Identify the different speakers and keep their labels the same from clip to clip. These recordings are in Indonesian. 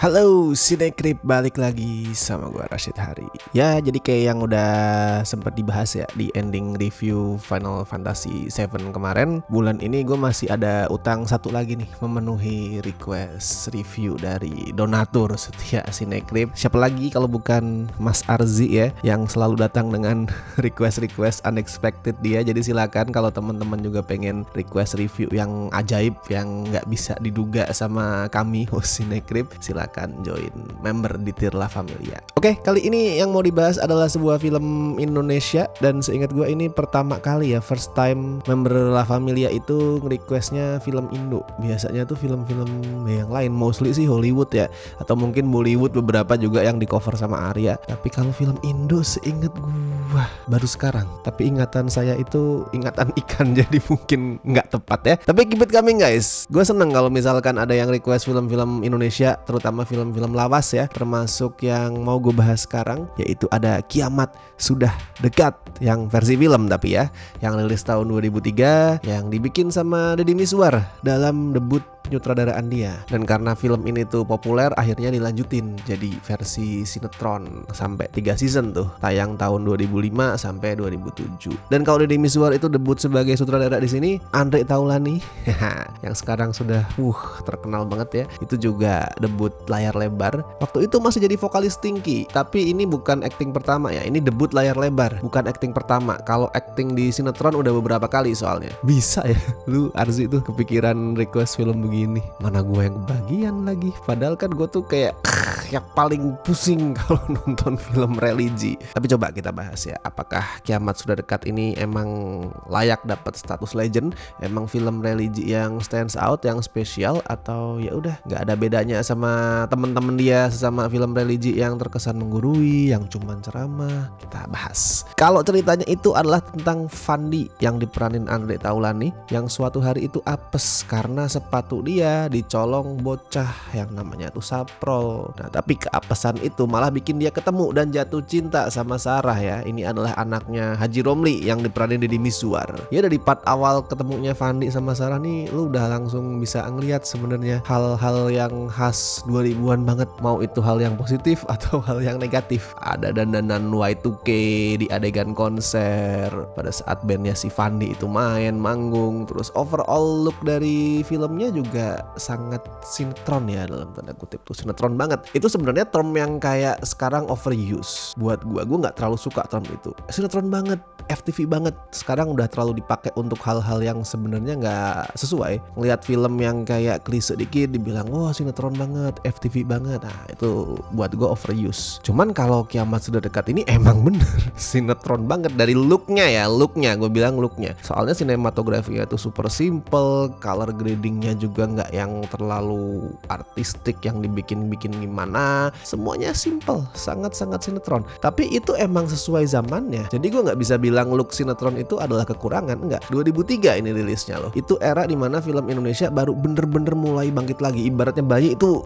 Speaker 1: Halo Sinekrip, balik lagi sama gua Rashid Hari. Ya jadi kayak yang udah sempat dibahas ya di ending review Final Fantasy VII kemarin, bulan ini gue masih ada utang satu lagi nih, memenuhi request review dari donatur setia Sinekrip. Siapa lagi kalau bukan Mas Arzi ya, yang selalu datang dengan request unexpected dia. Jadi silakan kalau teman-teman juga pengen request review yang ajaib, yang nggak bisa diduga sama kami host Sinekrip, silakan join member di Tir La Familia. Oke, kali ini yang mau dibahas adalah sebuah film Indonesia, dan seingat gue ini pertama kali ya, first time member La Familia itu nge-requestnya film Indo. Biasanya tuh film-film yang lain, mostly sih Hollywood ya, atau mungkin Bollywood beberapa juga yang di cover sama Arya. Tapi kalau film Indo seingat gue baru sekarang. Tapi ingatan saya itu ingatan ikan, jadi mungkin nggak tepat ya. Tapi keep it coming guys. Gue seneng kalau misalkan ada yang request film-film Indonesia, terutama film-film lawas ya, termasuk yang mau gue bahas sekarang, yaitu ada Kiamat Sudah Dekat, yang versi film tapi ya, yang rilis tahun 2003, yang dibikin sama Deddy Mizwar dalam debut penyutradaraan dia. Dan karena film ini tuh populer, akhirnya dilanjutin jadi versi sinetron sampai 3 season tuh, tayang tahun 2005 sampai 2007. Dan kalau Deddy Mizwar itu debut sebagai sutradara di sini, Andre Taulany yang sekarang sudah terkenal banget ya, itu juga debut layar lebar. Waktu itu masih jadi vokalis Stinky, tapi ini bukan acting pertama ya, ini debut layar lebar, bukan acting pertama. Kalau acting di sinetron udah beberapa kali soalnya. Bisa ya lu Arzi tuh kepikiran request film begini, mana gue yang kebagian lagi. Padahal kan gue tuh kayak yang paling pusing kalau nonton film religi. Tapi coba kita bahas ya, apakah Kiamat Sudah Dekat ini emang layak dapat status legend, emang film religi yang stands out, yang spesial, atau ya udah nggak ada bedanya sama temen-temen dia sesama film religi yang terkesan menggurui, yang cuman ceramah. Kita bahas. Kalau ceritanya itu adalah tentang Fandi yang diperanin Andre Taulany, yang suatu hari itu apes karena sepatu dia dicolong bocah yang namanya tuh Saprol. Nah tapi keapesan itu malah bikin dia ketemu dan jatuh cinta sama Sarah ya. Ini adalah anaknya Haji Romli yang diperanin Deddy Mizwar. Ya dari part awal ketemunya Fandi sama Sarah nih, lu udah langsung bisa ngeliat sebenarnya hal-hal yang khas 2000-an banget. Mau itu hal yang positif atau hal yang negatif. Ada dandanan Y2K di adegan konser pada saat bandnya si Fandi itu main manggung. Terus overall look dari filmnya juga sangat sinetron ya, dalam tanda kutip tuh sinetron banget. Itu sebenarnya term yang kayak sekarang overuse buat gue nggak terlalu suka term itu. Sinetron banget, FTV banget, sekarang udah terlalu dipakai untuk hal-hal yang sebenarnya nggak sesuai. Ngelihat film yang kayak klise dikit dibilang wah sinetron banget, FTV banget. Nah itu buat gue overuse. Cuman kalau Kiamat Sudah Dekat ini emang bener sinetron banget dari looknya ya, gue bilang looknya. Soalnya sinematografinya itu super simple, color gradingnya juga nggak yang terlalu artistik yang dibikin-bikin gimana. Semuanya simple, sangat-sangat sinetron. Tapi itu emang sesuai zamannya. Jadi gue nggak bisa bilang look sinetron itu adalah kekurangan, enggak. 2003 ini rilisnya loh. Itu era dimana film Indonesia baru bener-bener mulai bangkit lagi. Ibaratnya bayi itu,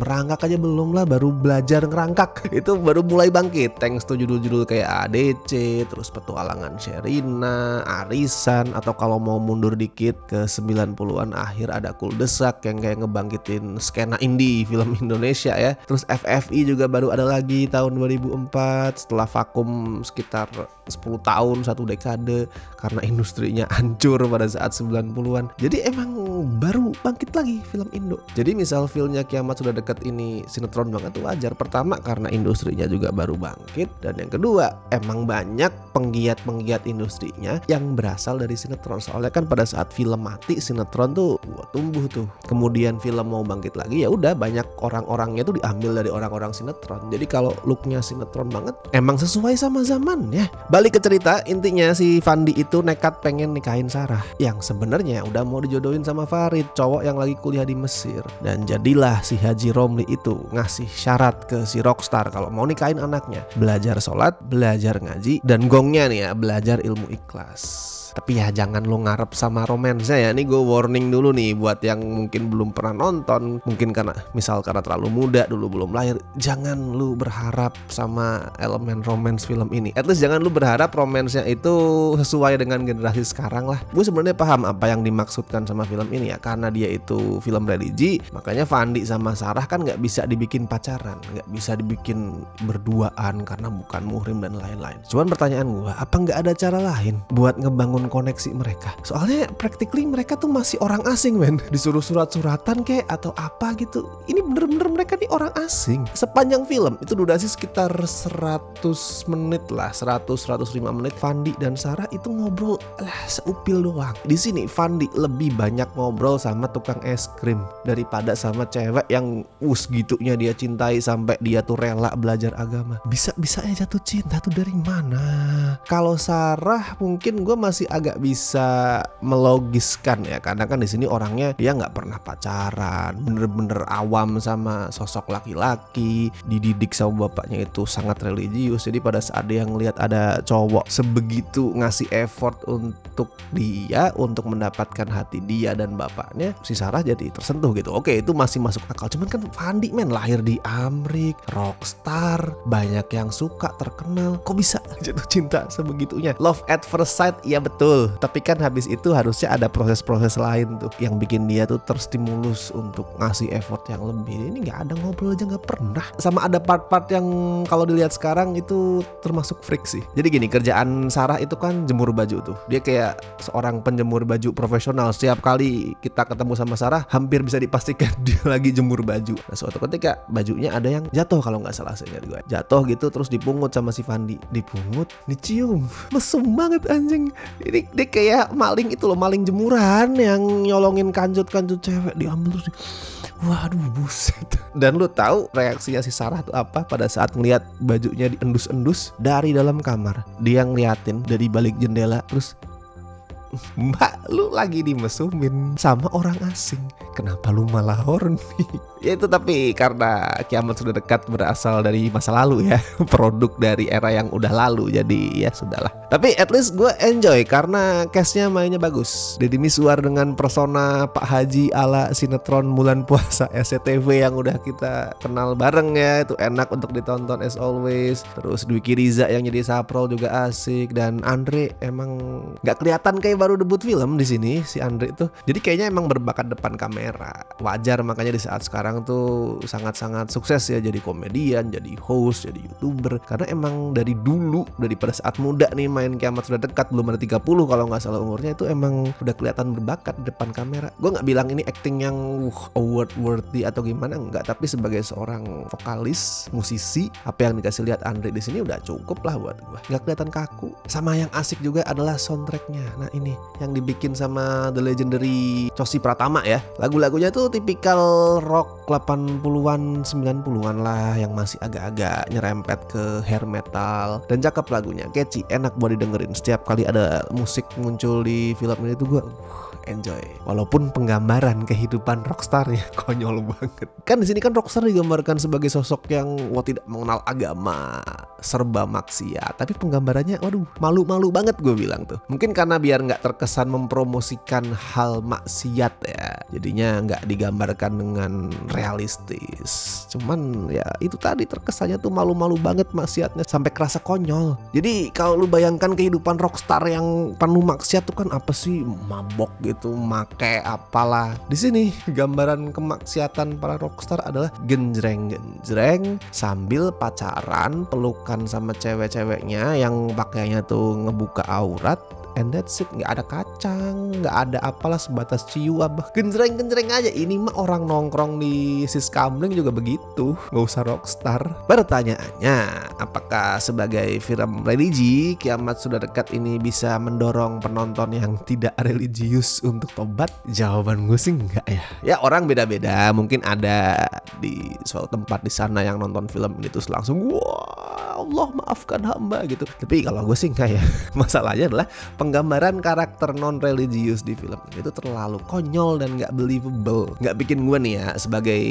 Speaker 1: merangkak aja belum lah, baru belajar ngerangkak. Itu baru mulai bangkit. Thanks to judul-judul kayak ADC, terus Petualangan Sherina, Arisan, atau kalau mau mundur dikit ke 90-an akhir ada Kuldesak yang kayak ngebangkitin skena indie film Indonesia ya. Terus FFI juga baru ada lagi tahun 2004 setelah vakum sekitar 10 tahun, 1 dekade karena industrinya hancur pada saat 90-an. Jadi emang baru bangkit lagi film Indo. Jadi misal filmnya Kiamat Sudah Dekat ini sinetron banget tuh wajar. Pertama karena industrinya juga baru bangkit, dan yang kedua emang banyak penggiat-penggiat industrinya yang berasal dari sinetron. Soalnya kan pada saat film mati, sinetron tuh tumbuh tuh. Kemudian film mau bangkit lagi, ya udah banyak orang-orangnya tuh diambil dari orang-orang sinetron. Jadi kalau looknya sinetron banget, emang sesuai sama zaman ya. Balik ke cerita, intinya si Fandi itu nekat pengen nikahin Sarah yang sebenarnya udah mau dijodohin sama Farid, cowok yang lagi kuliah di Mesir. Dan jadilah si Haji Romli itu ngasih syarat ke si Rockstar kalau mau nikahin anaknya, belajar sholat, belajar ngaji, dan gongnya nih ya, belajar ilmu ikhlas. Tapi ya jangan lo ngarep sama romansnya ya. Ini gue warning dulu nih buat yang mungkin belum pernah nonton, mungkin karena terlalu muda dulu belum lahir, jangan lu berharap sama elemen romance film ini. At least jangan lu berharap romansnya itu sesuai dengan generasi sekarang lah. Gue sebenarnya paham apa yang dimaksudkan sama film ini ya, karena dia itu film religi, makanya Fandi sama Sarah kan nggak bisa dibikin pacaran, nggak bisa dibikin berduaan karena bukan muhrim dan lain-lain. Cuman pertanyaan gue, apa nggak ada cara lain buat ngebangun koneksi mereka? Soalnya practically mereka tuh masih orang asing men, disuruh surat-suratan kayak atau apa gitu. Ini bener-bener mereka nih orang asing. Sepanjang film itu durasi sekitar 100 menit lah, 100-105 menit. Fandi dan Sarah itu ngobrol seupil doang. Di sini Fandi lebih banyak ngobrol sama tukang es krim daripada sama cewek yang gitunya dia cintai sampai dia tuh rela belajar agama. Bisa-bisanya jatuh cinta tuh dari mana? Kalau Sarah mungkin gue masih agak bisa melogiskan ya, karena kan di sini orangnya dia nggak pernah pacaran, bener-bener awam sama sosok laki-laki, dididik sama bapaknya itu sangat religius. Jadi pada saat dia ngelihat ada cowok sebegitu ngasih effort untuk dia, untuk mendapatkan hati dia dan bapaknya, si Sarah jadi tersentuh gitu. Oke, itu masih masuk akal. Cuman kan Fandi men lahir di Amrik, rockstar, banyak yang suka, terkenal, kok bisa jatuh cinta sebegitunya? Love at first sight, iya betul. Tapi kan habis itu harusnya ada proses-proses lain tuh yang bikin dia tuh terstimulus untuk ngasih effort yang lebih. Ini nggak ada, ngobrol aja nggak pernah. Sama ada part-part yang kalau dilihat sekarang itu termasuk freak sih. Jadi gini, kerjaan Sarah itu kan jemur baju tuh. Dia kayak seorang penjemur baju profesional. Setiap kali kita ketemu sama Sarah, hampir bisa dipastikan dia lagi jemur baju. Nah, suatu ketika bajunya ada yang jatuh, kalau nggak salah saya ingat gue. Jatuh gitu terus dipungut sama si Fandi. Dipungut, dicium. Mesum banget anjing. Ini dia kayak maling itu loh, maling jemuran yang nyolongin kanjut-kanjut cewek, diambil terus. Waduh, buset. Dan lu tahu reaksinya si Sarah tuh apa pada saat ngeliat bajunya diendus-endus dari dalam kamar? Dia ngeliatin dari balik jendela terus, Mbak, lu lagi dimesumin sama orang asing. Kenapa lu malah horny? Ya itu tapi karena kiamat sudah dekat berasal dari masa lalu ya. Produk dari era yang udah lalu. Jadi ya sudahlah. Tapi at least gue enjoy karena cast-nya mainnya bagus. Deddy Mizwar dengan persona Pak Haji ala sinetron bulan puasa SCTV yang udah kita kenal bareng ya. Itu enak untuk ditonton as always. Terus Dwiki Riza yang jadi Saprol juga asik. Dan Andre emang gak kelihatan kayak baru debut film di sini si Andre tuh. Jadi kayaknya emang berbakat depan kamera. Wajar makanya di saat sekarang tuh sangat-sangat sukses ya, jadi komedian, jadi host, jadi YouTuber. Karena emang dari dulu, dari pada saat muda nih main Kiamat Sudah Dekat, belum ada 30 kalau nggak salah umurnya, itu emang udah kelihatan berbakat di depan kamera. Gue nggak bilang ini acting yang award worthy atau gimana, enggak, tapi sebagai seorang vokalis, musisi, apa yang dikasih lihat Andre di sini udah cukup lah buat gue. Nggak kelihatan kaku. Sama yang asik juga adalah soundtracknya. Nah ini yang dibikin sama the legendary Cosi Pratama ya. Lagu-lagunya tuh tipikal rock 80-an 90-an lah, yang masih agak-agak nyerempet ke hair metal, dan cakep lagunya, catchy, enak buat didengerin. Setiap kali ada musik muncul di film ini tuh gue enjoy. Walaupun penggambaran kehidupan rockstarnya konyol banget. Kan di sini kan rockstar digambarkan sebagai sosok yang tidak mengenal agama, serba maksiat. Tapi penggambarannya waduh, malu-malu banget gue bilang tuh. Mungkin karena biar nggak terkesan mempromosikan hal maksiat ya. Jadinya nggak digambarkan dengan realistis. Cuman ya itu tadi terkesannya tuh malu-malu banget maksiatnya sampai kerasa konyol. Jadi kalau lu bayangkan kehidupan rockstar yang penuh maksiat tuh kan apa sih, mabok gitu, make apalah. Di sini gambaran kemaksiatan para rockstar adalah genjreng-genjreng sambil pacaran, pelukan sama cewek-ceweknya yang pakaiannya tuh ngebuka aurat. And that's it, nggak ada kacang, nggak ada apalah, sebatas ciu abah, genjreng-genjreng aja. Ini mah orang nongkrong di Siskamling juga begitu, nggak usah rockstar. Pertanyaannya, apakah sebagai film religi Kiamat Sudah Dekat ini bisa mendorong penonton yang tidak religius untuk tobat? Jawaban gue sih enggak ya. Ya orang beda-beda, mungkin ada di suatu tempat di sana yang nonton film ini terus langsung wow Allah maafkan hamba gitu. Tapi kalau gue sih enggak ya. Masalahnya adalah penggambaran karakter non religius di film ini itu terlalu konyol dan nggak believable. Nggak bikin gue nih ya sebagai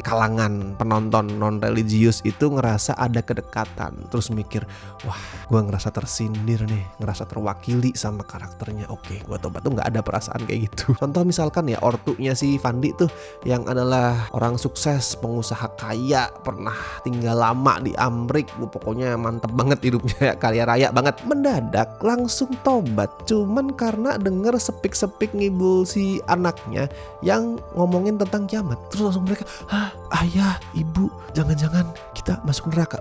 Speaker 1: kalangan penonton non religius itu ngerasa ada kedekatan, terus mikir wah gue ngerasa tersindir nih, ngerasa terwakili sama karakternya. Oke, gue tobat tuh nggak ada perasaan kayak gitu. Contoh misalkan ya ortunya si Fandi tuh yang adalah orang sukses, pengusaha kaya, pernah tinggal lama di Amrik, pokoknya mantep banget hidupnya, kaya raya banget, mendadak langsung tobat cuman karena denger sepik-sepik ngibul si anaknya yang ngomongin tentang kiamat. Terus langsung mereka, ayah, ibu, jangan-jangan kita masuk neraka.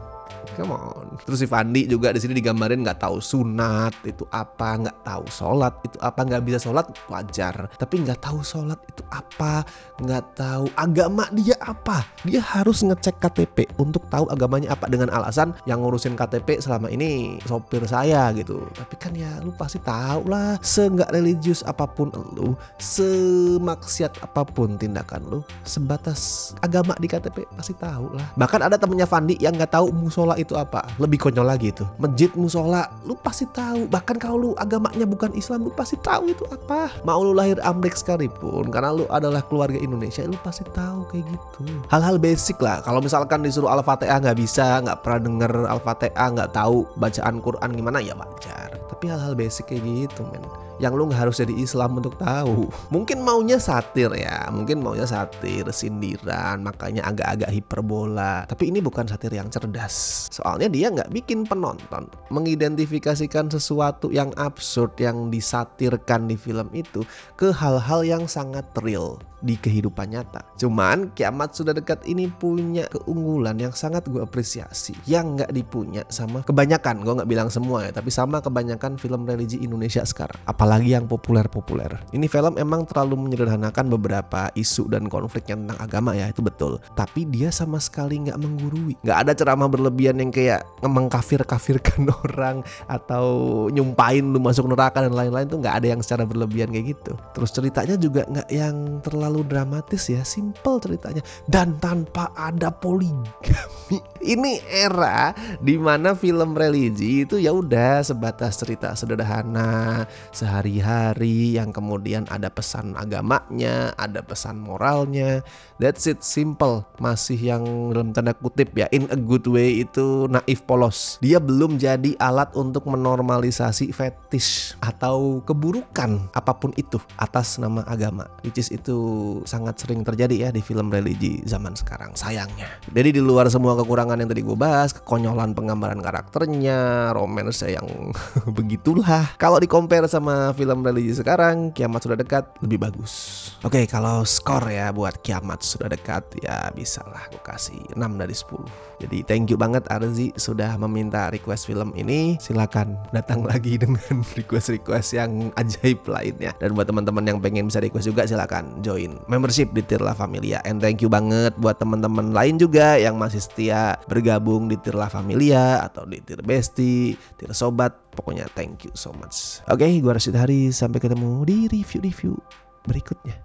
Speaker 1: Come on. Terus si Fandi juga di sini digambarin nggak tahu sunat itu apa, nggak tahu sholat itu apa, nggak bisa sholat wajar, tapi nggak tahu sholat itu apa, nggak tahu agama dia apa. Dia harus ngecek KTP untuk tahu agamanya apa dengan alasan yang ngurusin KTP selama ini sopir saya gitu. Tapi kan ya lu pasti tahu lah, se-nggak religius apapun lu, semaksiat apapun tindakan lu, sebatas agama di KTP pasti tahu lah. Bahkan ada temennya Fandi yang nggak tahu musola itu apa, lebih konyol lagi itu. Masjid, musola, lu pasti tahu. Bahkan kalau lu agamanya bukan Islam, lu pasti tahu itu apa. Mau lu lahir Amrik sekalipun, karena lu adalah keluarga Indonesia, lu pasti tahu kayak gitu. Hal-hal basic lah. Kalau misalkan disuruh Al-Fatihah nggak bisa, nggak pernah denger Al-Fatihah, nggak tahu bacaan Quran gimana, ya wajar. Tapi hal-hal basic kayak gitu men, yang lu nggak harus jadi Islam untuk tahu. Mungkin maunya satir ya, mungkin maunya satir, sindiran, makanya agak-agak hiperbola. Tapi ini bukan satir yang cerdas. Soalnya dia nggak bikin penonton mengidentifikasikan sesuatu yang absurd yang disatirkan di film itu ke hal-hal yang sangat real di kehidupan nyata. Cuman Kiamat Sudah Dekat ini punya keunggulan yang sangat gue apresiasi, yang nggak dipunya sama kebanyakan, gue nggak bilang semua ya, tapi sama kebanyakan film religi Indonesia sekarang, apalagi yang populer-populer. Ini film emang terlalu menyederhanakan beberapa isu dan konfliknya tentang agama ya, itu betul. Tapi dia sama sekali nggak menggurui, nggak ada ceramah berlebihan yang kayak mengkafir-kafirkan orang atau nyumpain lu masuk neraka dan lain-lain, tuh nggak ada yang secara berlebihan kayak gitu. Terus ceritanya juga nggak yang terlalu dramatis ya, simple ceritanya dan tanpa ada poligami. Ini era dimana film religi itu ya udah sebatas cerita sederhana sehari-hari yang kemudian ada pesan agamanya, ada pesan moralnya. That's it, simple. Masih yang dalam tanda kutip ya, in a good way itu naif polos. Dia belum jadi alat untuk menormalisasi fetish atau keburukan apapun itu atas nama agama, which is itu sangat sering terjadi ya di film religi zaman sekarang, sayangnya. Jadi di luar semua kekurangan yang tadi gue bahas, kekonyolan penggambaran karakternya, romance yang begitulah, kalau di compare sama film religi sekarang, Kiamat Sudah Dekat lebih bagus. Oke, kalau skor ya buat Kiamat Sudah Dekat ya bisa lah gue kasih 6 dari 10. Jadi thank you banget Arzi sudah meminta request film ini. Silakan datang lagi dengan request-request yang ajaib lainnya. Dan buat teman-teman yang pengen bisa request juga, silakan join membership di Tirla Familia. And thank you banget buat teman-teman lain juga yang masih setia bergabung di Tirla Familia atau di Tir Besti, Tir Sobat. Pokoknya thank you so much. Oke, gua Rashid Hari, sampai ketemu di review-review berikutnya.